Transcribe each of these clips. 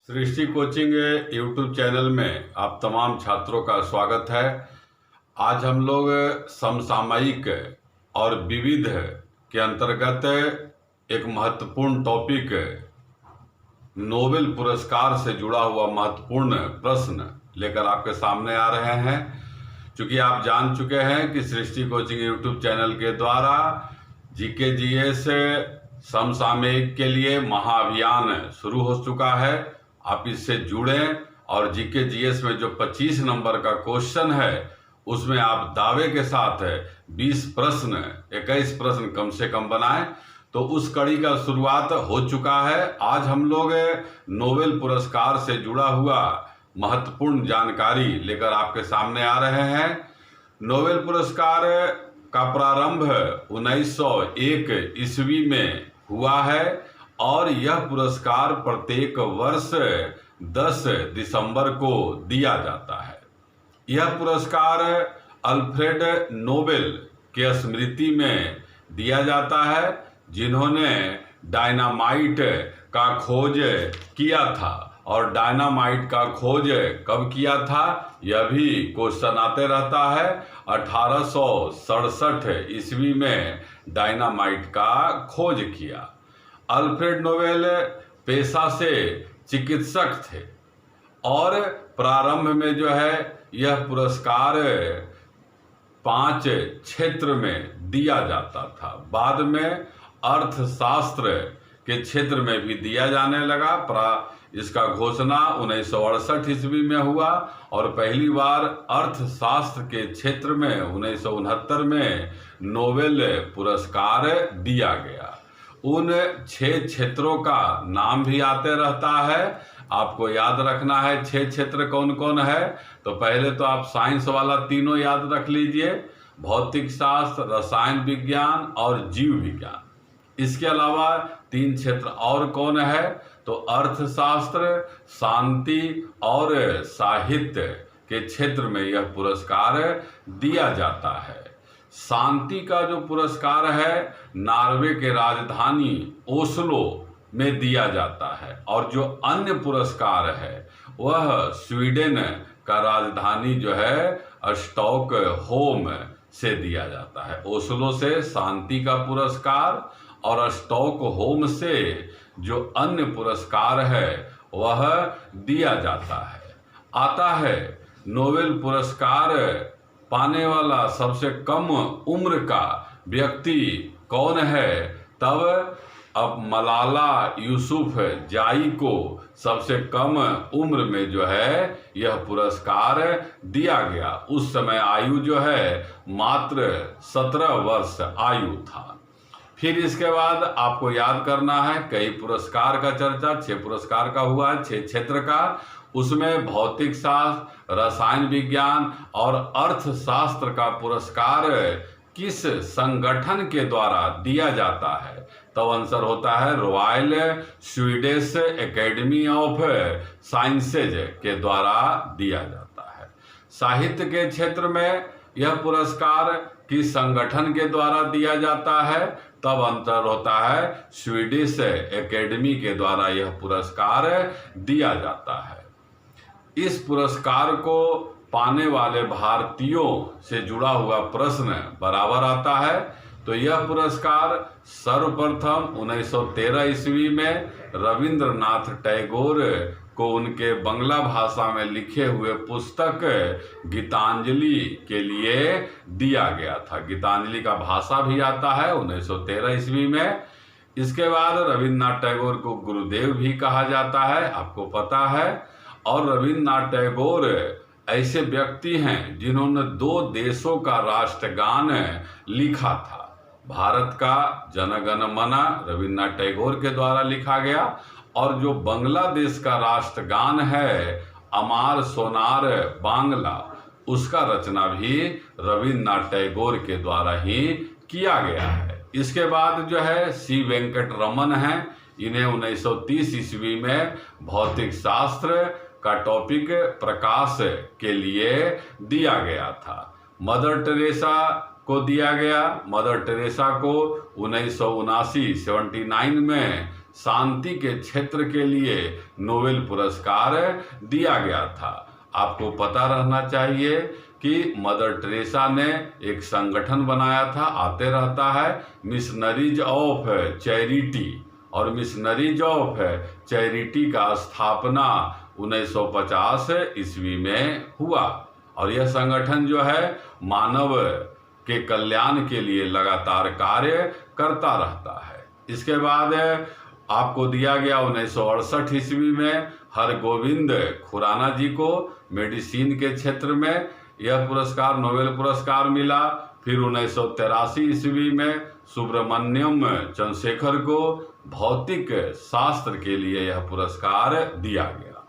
सृष्टि coaching YouTube channel में आप तमाम छात्रों का स्वागत है। आज हम लोग समसामयिक और विविध के अंतर्गत एक महत्वपूर्ण टॉपिक नोबेल पुरस्कार से जुड़ा हुआ महत्वपूर्ण प्रश्न लेकर आपके सामने आ रहे हैं। चूँकि आप जान चुके हैं कि सृष्टि कोचिंग यूट्यूब चैनल के द्वारा जीके जीएस समसामयिक के लिए महाअभियान शुरू हो चुका है। आप इससे जुड़ें और जीके जीएस में जो 25 नंबर का क्वेश्चन है उसमें आप दावे के साथ 21 प्रश्न कम से कम बनाएं। तो उस कड़ी का शुरुआत हो चुका है। आज हम लोग नोबेल पुरस्कार से जुड़ा हुआ महत्वपूर्ण जानकारी लेकर आपके सामने आ रहे हैं। नोबेल पुरस्कार का प्रारंभ 1901 ईस्वी में हुआ है और यह पुरस्कार प्रत्येक वर्ष 10 दिसंबर को दिया जाता है। यह पुरस्कार अल्फ्रेड नोबेल के स्मृति में दिया जाता है, जिन्होंने डायनामाइट का खोज किया था। और डायनामाइट का खोज कब किया था यह भी क्वेश्चन आते रहता है। 1867 ईस्वी में डायनामाइट का खोज किया। अल्फ्रेड नोबेल पेशा से चिकित्सक थे और प्रारंभ में जो है यह पुरस्कार 5 क्षेत्र में दिया जाता था। बाद में अर्थशास्त्र के क्षेत्र में भी दिया जाने लगा। इसका घोषणा 1968 ईस्वी में हुआ और पहली बार अर्थशास्त्र के क्षेत्र में 1969 में नोबेल पुरस्कार दिया गया। उन 6 क्षेत्रों का नाम भी आते रहता है। आपको याद रखना है 6 क्षेत्र कौन कौन है। तो पहले तो आप साइंस वाला तीनों याद रख लीजिए, भौतिक शास्त्र, रसायन विज्ञान और जीव विज्ञान। इसके अलावा 3 क्षेत्र और कौन है तो अर्थशास्त्र, शांति और साहित्य के क्षेत्र में यह पुरस्कार दिया जाता है। शांति का जो पुरस्कार है नॉर्वे के राजधानी ओस्लो में दिया जाता है और जो अन्य पुरस्कार है वह स्वीडन का राजधानी जो है स्टॉकहोम से दिया जाता है। ओस्लो से शांति का पुरस्कार और स्टॉकहोम से जो अन्य पुरस्कार है वह दिया जाता है। आता है नोबेल पुरस्कार पाने वाला सबसे कम उम्र का व्यक्ति कौन है। तब अब मलाला यूसुफजाई को सबसे कम उम्र में जो है यह पुरस्कार दिया गया। उस समय आयु जो है मात्र 17 वर्ष आयु था। फिर इसके बाद आपको याद करना है कई पुरस्कार का चर्चा 6 पुरस्कार का हुआ है 6 क्षेत्र का। उसमें भौतिक शास्त्र, रसायन विज्ञान और अर्थशास्त्र का पुरस्कार किस संगठन के द्वारा दिया जाता है। तो आंसर होता है royal Swedish academy of sciences के द्वारा दिया जाता है। साहित्य के क्षेत्र में यह पुरस्कार किस संगठन के द्वारा दिया जाता है। तब अंतर होता है स्वीडिश एकेडमी के द्वारा यह पुरस्कार दिया जाता है। इस पुरस्कार को पाने वाले भारतीयों से जुड़ा हुआ प्रश्न बराबर आता है। तो यह पुरस्कार सर्वप्रथम 1913 ईस्वी में रविंद्रनाथ टैगोर को उनके बंगला भाषा में लिखे हुए पुस्तक गीतांजलि के लिए दिया गया था। गीतांजलि का भाषा भी आता है 1913 ईस्वी में। इसके बाद रविंद्रनाथ टैगोर को गुरुदेव भी कहा जाता है, आपको पता है। और रविंद्रनाथ टैगोर ऐसे व्यक्ति हैं जिन्होंने 2 देशों का राष्ट्रगान लिखा था। भारत का जनगण मन रविंद्रनाथ टैगोर के द्वारा लिखा गया और जो बांग्लादेश का राष्ट्रगान है अमार सोनार बांग्ला, उसका रचना भी रविंद्रनाथ टैगोर के द्वारा ही किया गया है। इसके बाद जो है सी वेंकटरमन हैं। इन्हें 1930 ईस्वी में भौतिक शास्त्र का टॉपिक प्रकाश के लिए दिया गया था। मदर टेरेसा को दिया गया। मदर टेरेसा को 1979 में शांति के क्षेत्र के लिए नोबेल पुरस्कार दिया गया था। आपको पता रहना चाहिए कि मदर टेरेसा ने एक संगठन बनाया था, आते रहता है, मिशनरीज ऑफ चैरिटी, और मिशनरीज ऑफ चैरिटी का स्थापना 1950 ईस्वी में हुआ। और यह संगठन जो है मानव के कल्याण के लिए लगातार कार्य करता रहता है। इसके बाद आपको दिया गया 1968 ईस्वी में हरगोविंद खुराना जी को मेडिसिन के क्षेत्र में यह पुरस्कार, नोबेल पुरस्कार मिला। फिर 1983 ईस्वी में सुब्रमण्यम चंद्रशेखर को भौतिक शास्त्र के लिए यह पुरस्कार दिया गया।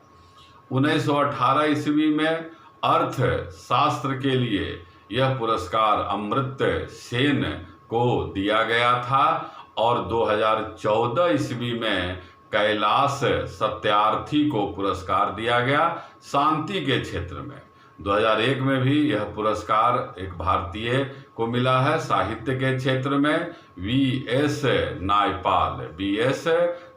1918 ईस्वी में अर्थ शास्त्र के लिए यह पुरस्कार अमर्त्य सेन को दिया गया था। और 2014 ईस्वी में कैलाश सत्यार्थी को पुरस्कार दिया गया शांति के क्षेत्र में। 2001 में भी यह पुरस्कार एक भारतीय को मिला है साहित्य के क्षेत्र में, वी.एस.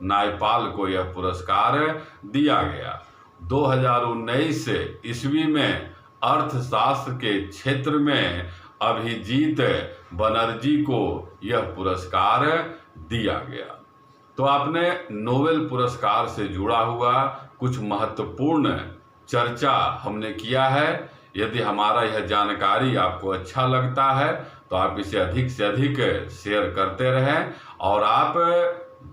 नायपाल को यह पुरस्कार दिया गया। 2019 ईस्वी में अर्थशास्त्र के क्षेत्र में अभिजीत बनर्जी को यह पुरस्कार दिया गया। तो आपने नोबेल पुरस्कार से जुड़ा हुआ कुछ महत्वपूर्ण चर्चा हमने किया है। यदि हमारा यह जानकारी आपको अच्छा लगता है तो आप इसे अधिक से अधिक शेयर करते रहें। और आप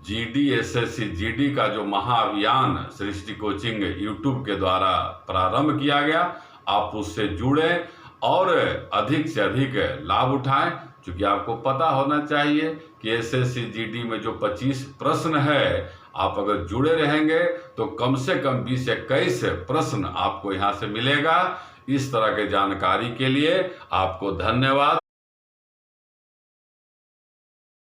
जीडी एसएससी जीडी का जो महाअभियान सृष्टि कोचिंग यूट्यूब के द्वारा प्रारंभ किया गया, आप उससे जुड़ें और अधिक से अधिक लाभ उठाएं। क्योंकि आपको पता होना चाहिए कि एसएससी जीडी में जो 25 प्रश्न है, आप अगर जुड़े रहेंगे तो कम से कम 20 से 21 प्रश्न आपको यहाँ से मिलेगा। इस तरह के जानकारी के लिए आपको धन्यवाद।